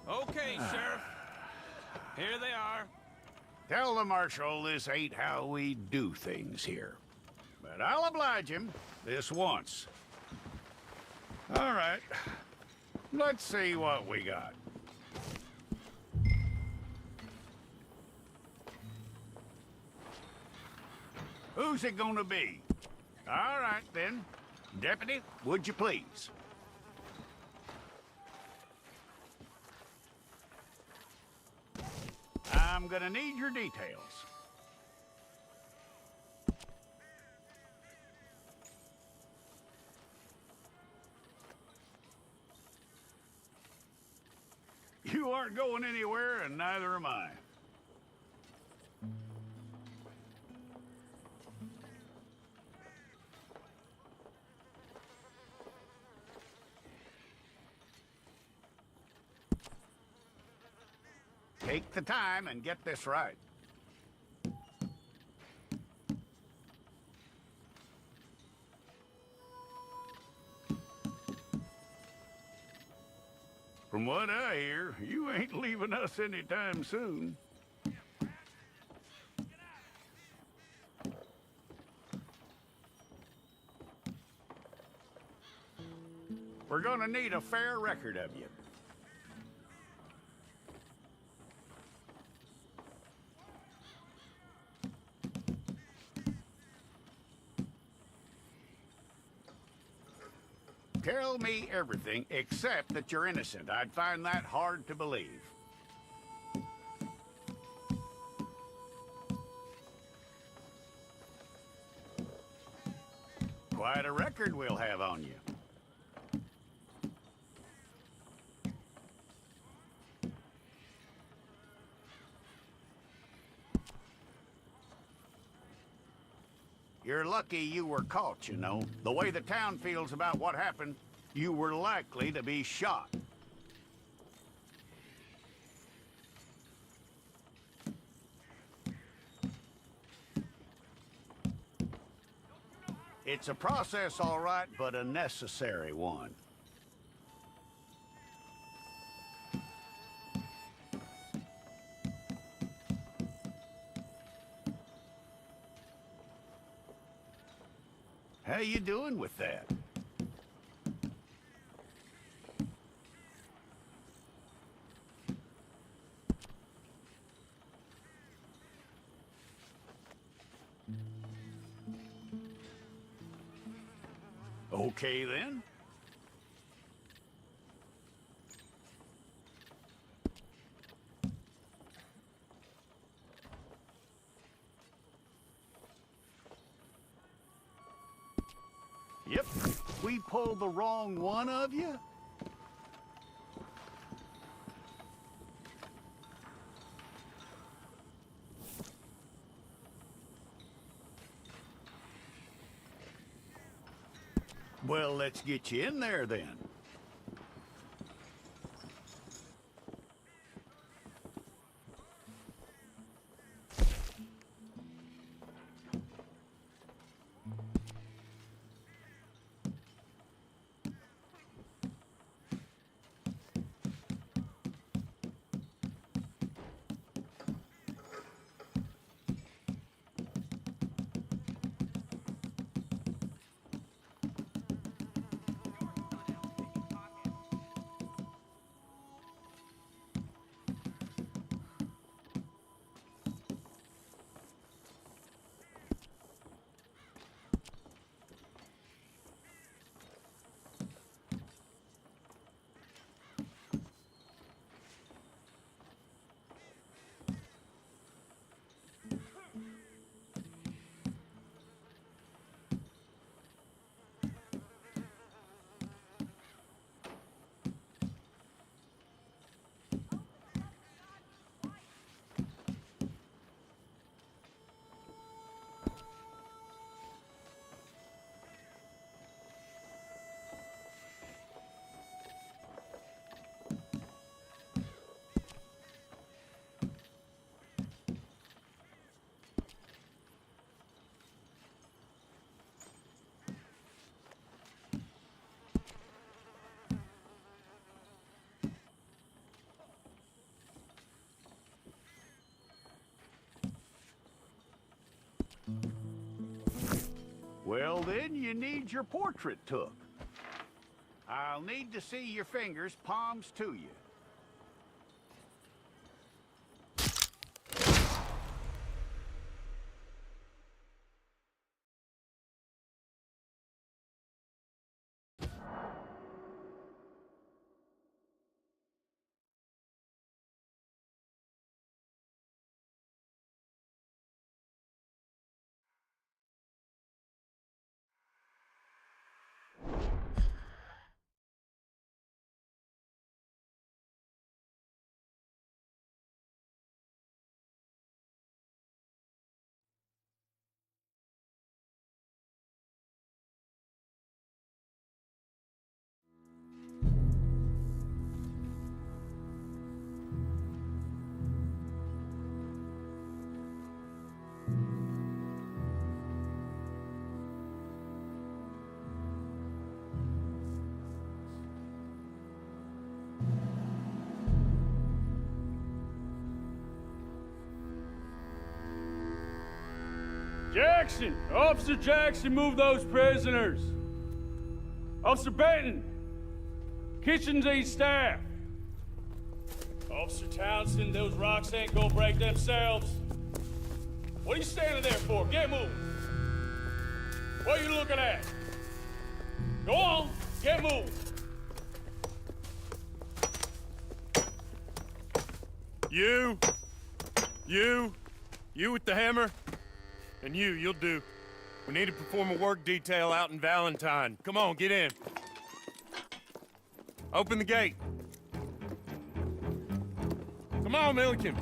Okay, Sheriff. Here they are. Tell the Marshal this ain't how we do things here. But I'll oblige him this once. All right. Let's see what we got. Who's it gonna be? All right, then. Deputy, would you please? I'm gonna need your details. You aren't going anywhere, and neither am I. Take the time and get this right. From what I hear, you ain't leaving us anytime soon. We're gonna need a fair record of you. Tell me everything except that you're innocent. I'd find that hard to believe. Quite a record we'll have on you. You're lucky you were caught, you know. The way the town feels about what happened, you were likely to be shot. It's a process, all right, but a necessary one. How you doing with that? Okay, then. Yep, we pulled the wrong one of you. Well, let's get you in there then. Well, then you need your portrait took. I'll need to see your fingers, palms to you. Jackson! Officer Jackson, move those prisoners! Officer Benton! Kitchens aid staff! Officer Townsend, those rocks ain't gonna break themselves. What are you standing there for? Get moving! What are you looking at? Go on, get moving! You with the hammer? And you'll do. We need to perform a work detail out in Valentine. Come on, get in. Open the gate. Come on, Milliken.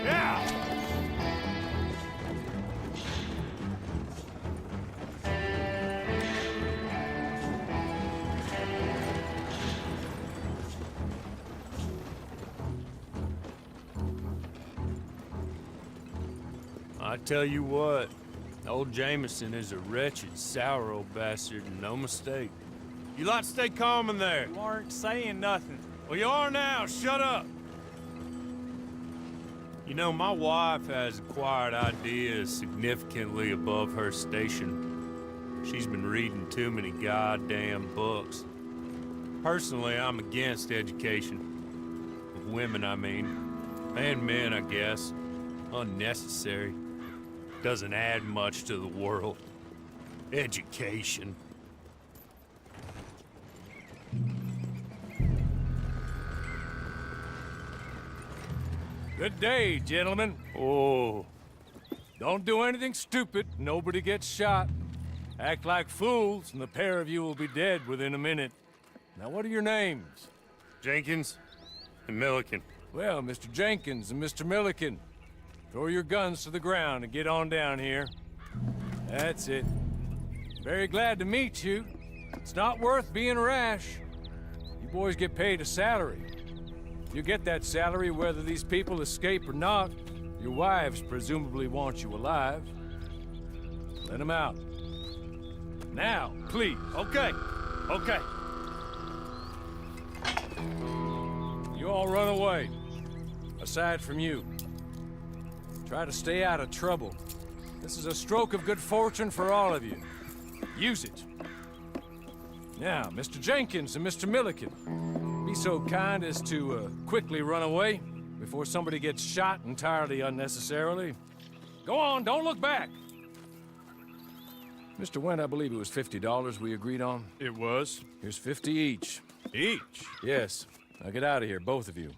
Yeah! I tell you what, old Jameson is a wretched, sour old bastard, and no mistake. You lot stay calm in there. You aren't saying nothing. Well, you are now. Shut up. You know, my wife has acquired ideas significantly above her station. She's been reading too many goddamn books. Personally, I'm against education. Of women, I mean. And men, I guess. Unnecessary. Doesn't add much to the world. Education. Good day, gentlemen. Oh, Don't do anything stupid, nobody gets shot. Act like fools, and the pair of you will be dead within a minute. Now, what are your names? Jenkins and Milliken. Well, Mr. Jenkins and Mr. Milliken, throw your guns to the ground and get on down here. That's it. Very glad to meet you. It's not worth being rash. You boys get paid a salary. You get that salary whether these people escape or not. Your wives presumably want you alive. Let them out. Now, please. Okay. You all run away. Aside from you. Try to stay out of trouble. This is a stroke of good fortune for all of you. Use it. Now, Mr. Jenkins and Mr. Milliken, be so kind as to quickly run away before somebody gets shot entirely unnecessarily. Go on, don't look back. Mr. Wendt, I believe it was $50 we agreed on. It was. Here's 50 each. Each? Yes. Now get out of here, both of you.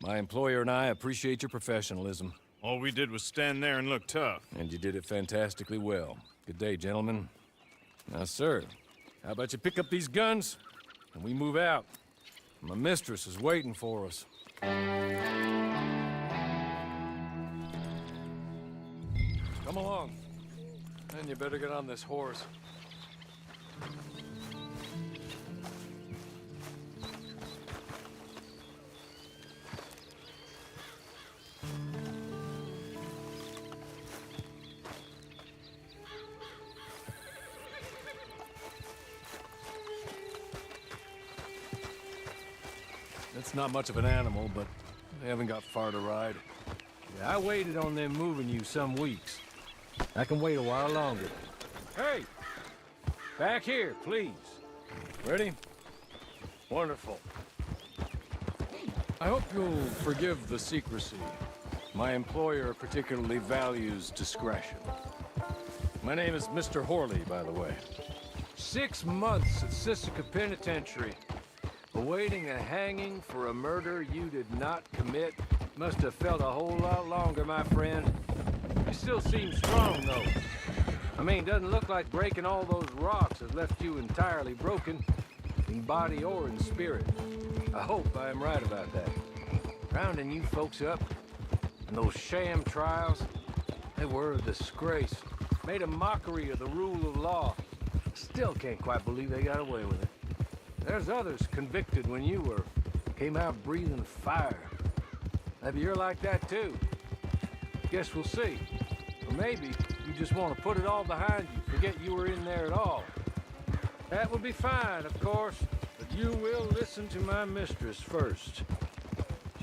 My employer and I appreciate your professionalism. All we did was stand there and look tough. And you did it fantastically well. Good day, gentlemen. Now, sir, how about you pick up these guns and we move out? My mistress is waiting for us. Come along. And you better get on this horse. It's not much of an animal, but they haven't got far to ride. Yeah, I waited on them moving you some weeks. I can wait a while longer. Hey! Back here, please. Ready? Wonderful. I hope you'll forgive the secrecy. My employer particularly values discretion. My name is Mr. Horley, by the way. 6 months at Sisika Penitentiary, awaiting a hanging for a murder you did not commit. Must have felt a whole lot longer, my friend. You still seem strong, though. I mean, doesn't look like breaking all those rocks has left you entirely broken, in body or in spirit. I hope I am right about that. Rounding you folks up, and those sham trials, they were a disgrace. Made a mockery of the rule of law. Still can't quite believe they got away with it. There's others convicted when you were. Came out breathing fire. Maybe you're like that too. Guess we'll see. Or maybe you just want to put it all behind you, forget you were in there at all. That would be fine, of course, but you will listen to my mistress first.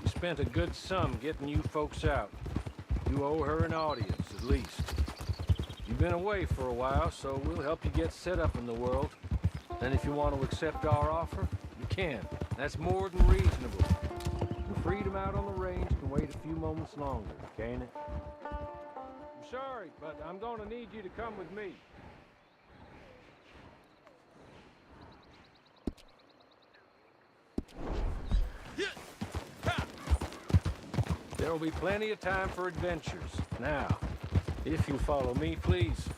She spent a good sum getting you folks out. You owe her an audience, at least. You've been away for a while, so we'll help you get set up in the world. Then if you want to accept our offer, you can. That's more than reasonable. Your freedom out on the range can wait a few moments longer, can't it? I'm sorry, but I'm gonna need you to come with me. There will be plenty of time for adventures. Now, if you follow me, please.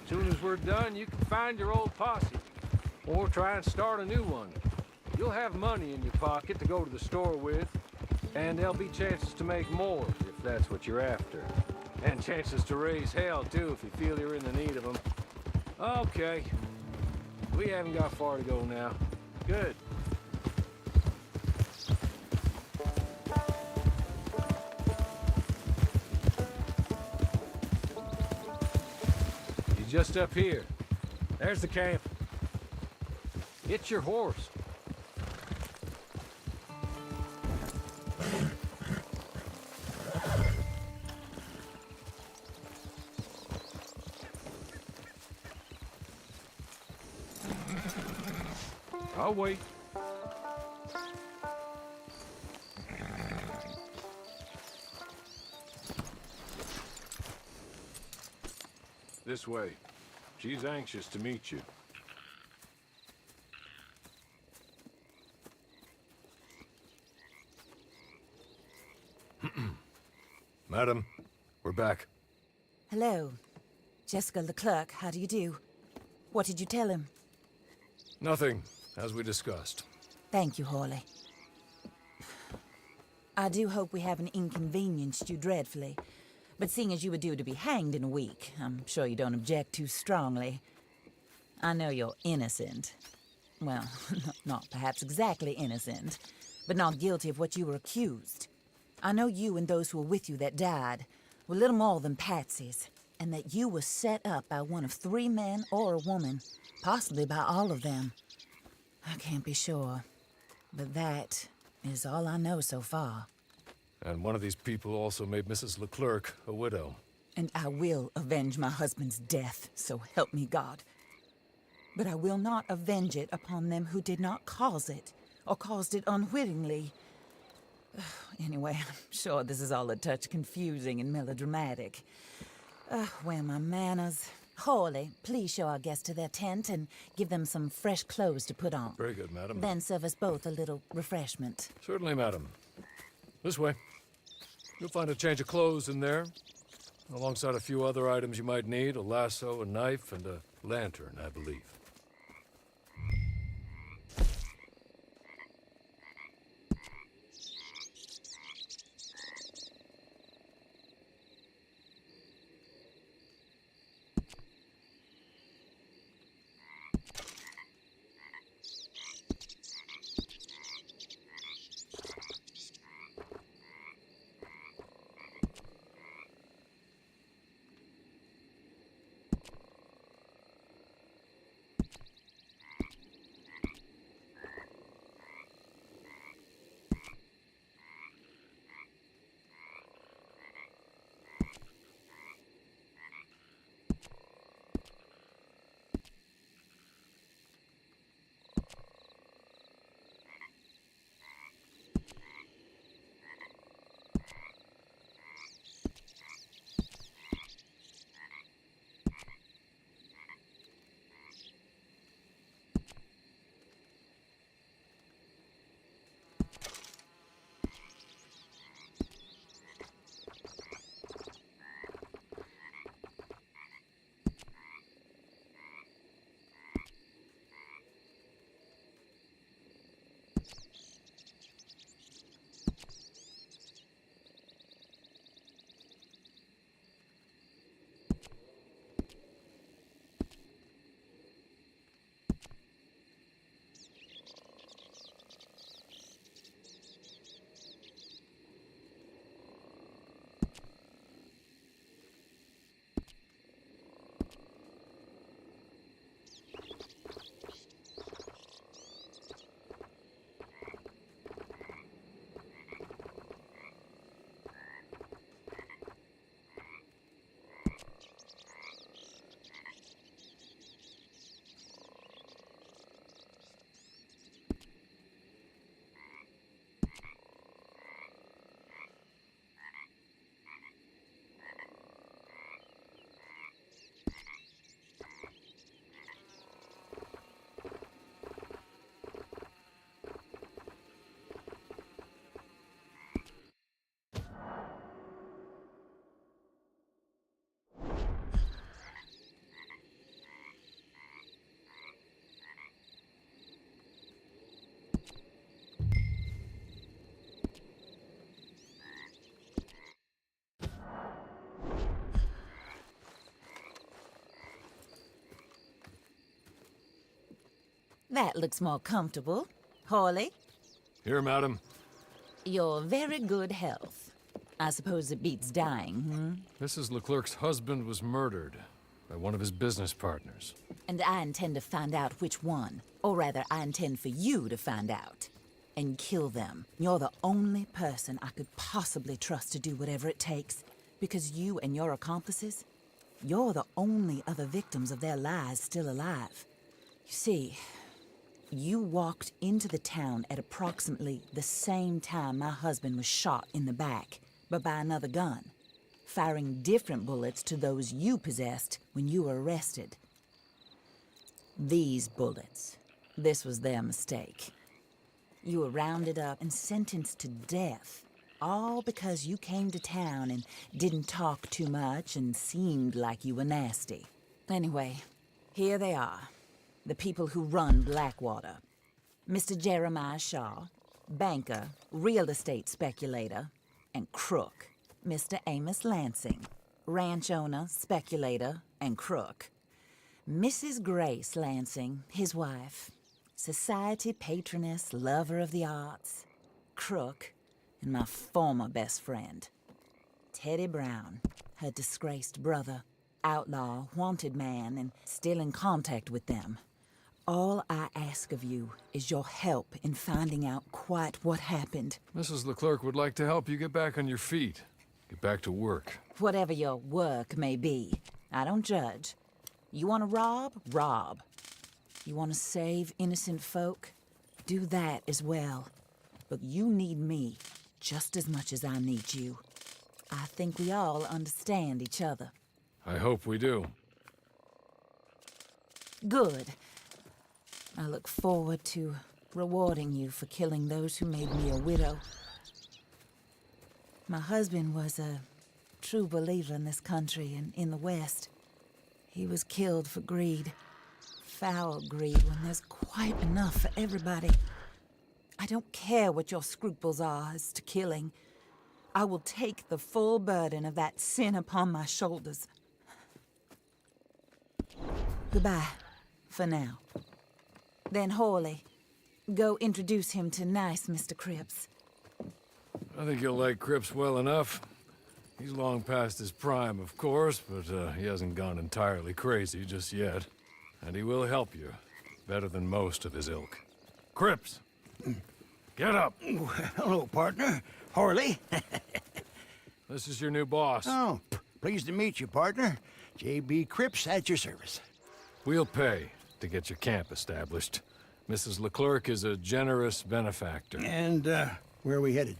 As soon as we're done, you can find your old posse. Or try and start a new one. You'll have money in your pocket to go to the store with. And there'll be chances to make more, if that's what you're after. And chances to raise hell, too, if you feel you're in the need of them. Okay. We haven't got far to go now. Good. You're just up here. There's the camp. Get your horse. I'll wait. This way. She's anxious to meet you. Madam, we're back. Hello. Jessica Leclerc, how do you do? What did you tell him? Nothing, as we discussed. Thank you, Horley. I do hope we haven't inconvenienced you dreadfully. But seeing as you were due to be hanged in a week, I'm sure you don't object too strongly. I know you're innocent. Well, not perhaps exactly innocent, but not guilty of what you were accused. I know you and those who were with you that died were little more than patsies, and that you were set up by one of 3 men or a woman, possibly by all of them. I can't be sure, but that is all I know so far. And one of these people also made Mrs. Leclerc a widow. And I will avenge my husband's death, so help me God. But I will not avenge it upon them who did not cause it, or caused it unwittingly. Anyway, I'm sure this is all a touch confusing and melodramatic. Where are my manners? Horley, please show our guests to their tent and give them some fresh clothes to put on. Very good, madam. Then serve us both a little refreshment. Certainly, madam. This way. You'll find a change of clothes in there, alongside a few other items you might need, a lasso, a knife, and a lantern, I believe. That looks more comfortable. Hawley, Here, madam. your very good health. I suppose it beats dying, Mrs. Leclerc's husband was murdered by one of his business partners. And I intend to find out which one. Or rather, I intend for you to find out. And kill them. You're the only person I could possibly trust to do whatever it takes. Because you and your accomplices, you're the only other victims of their lies still alive. You see, you walked into the town at approximately the same time my husband was shot in the back, but by another gun, firing different bullets to those you possessed when you were arrested. These bullets, this was their mistake. You were rounded up and sentenced to death, all because you came to town and didn't talk too much and seemed like you were nasty. Anyway, here they are, the people who run Blackwater. Mr. Jeremiah Shaw, banker, real estate speculator, and crook. Mr. Amos Lansing, ranch owner, speculator, and crook. Mrs. Grace Lansing, his wife, society patroness, lover of the arts, crook, and my former best friend. Teddy Brown, her disgraced brother, outlaw, wanted man, and still in contact with them. All I ask of you is your help in finding out quite what happened. Mrs. Leclerc would like to help you get back on your feet. Get back to work. Whatever your work may be, I don't judge. You want to rob? Rob. You want to save innocent folk? Do that as well. But you need me just as much as I need you. I think we all understand each other. I hope we do. Good. I look forward to rewarding you for killing those who made me a widow. My husband was a true believer in this country and in the West. He was killed for greed. Foul greed when there's quite enough for everybody. I don't care what your scruples are as to killing. I will take the full burden of that sin upon my shoulders. Goodbye, for now. Then Hawley, go introduce him to nice Mr. Cripps. I think you'll like Cripps well enough. He's long past his prime, of course, but he hasn't gone entirely crazy just yet. And he will help you, better than most of his ilk. Cripps! Get up! Hello, partner. Harley. This is your new boss. Oh, pleased to meet you, partner. J.B. Cripps at your service. We'll pay to get your camp established. Mrs. Leclerc is a generous benefactor. And, where are we headed?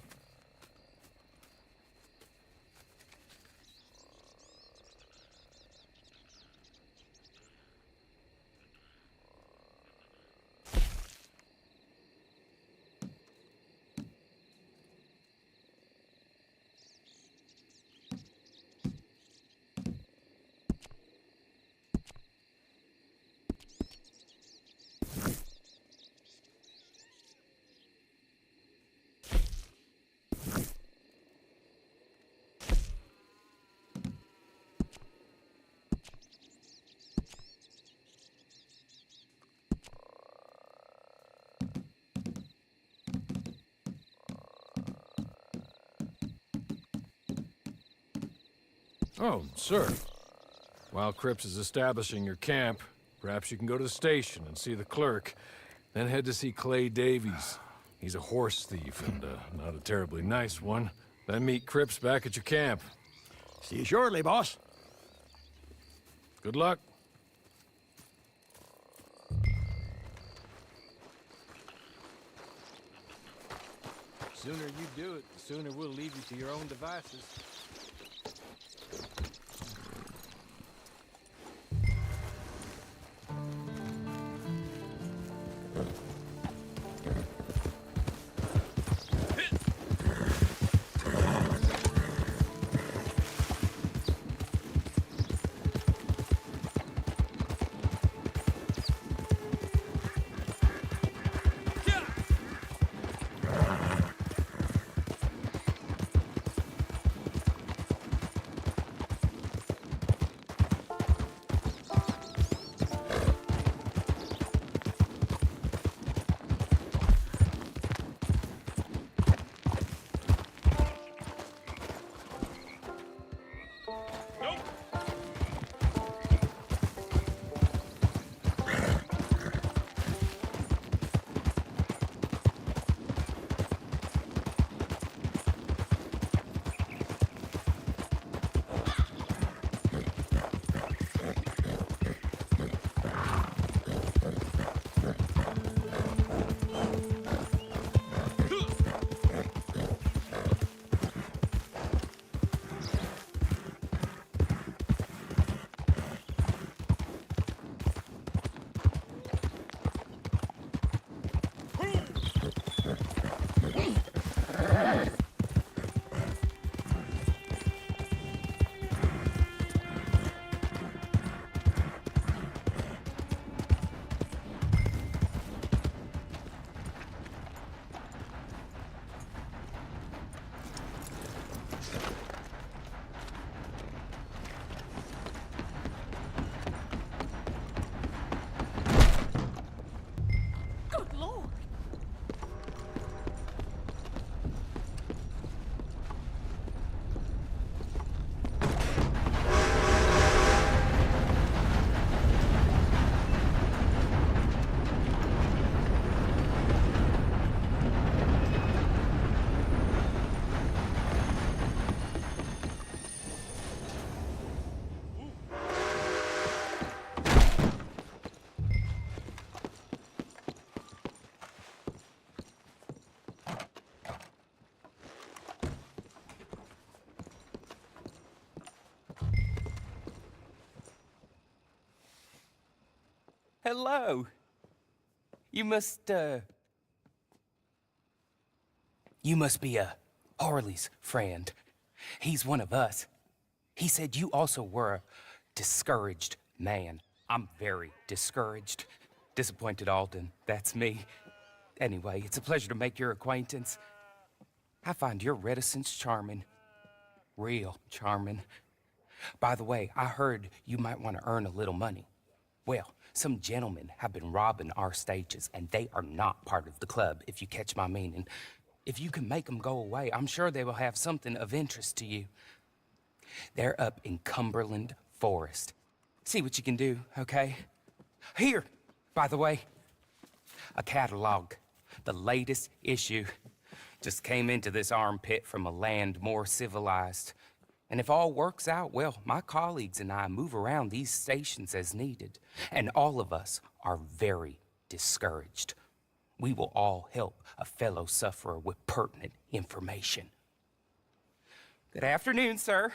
Oh, sir. While Cripps is establishing your camp, perhaps you can go to the station and see the clerk, then head to see Clay Davies. He's a horse thief and not a terribly nice one. Then meet Cripps back at your camp. See you shortly, boss. Good luck. The sooner you do it, the sooner we'll leave you to your own devices. Hello. You must be Harley's friend. He's one of us. He said you also were a discouraged man. I'm very discouraged. Disappointed Alden, that's me. Anyway, it's a pleasure to make your acquaintance. I find your reticence charming. Real charming. By the way, I heard you might want to earn a little money. Well, some gentlemen have been robbing our stages, and they are not part of the club, if you catch my meaning. If you can make them go away, I'm sure they will have something of interest to you. They're up in Cumberland Forest. See what you can do, okay? Here, by the way, a catalog. The latest issue. Just came into this armpit from a land more civilized. And if all works out, well, my colleagues and I move around these stations as needed. And all of us are very discouraged. We will all help a fellow sufferer with pertinent information. Good afternoon, sir.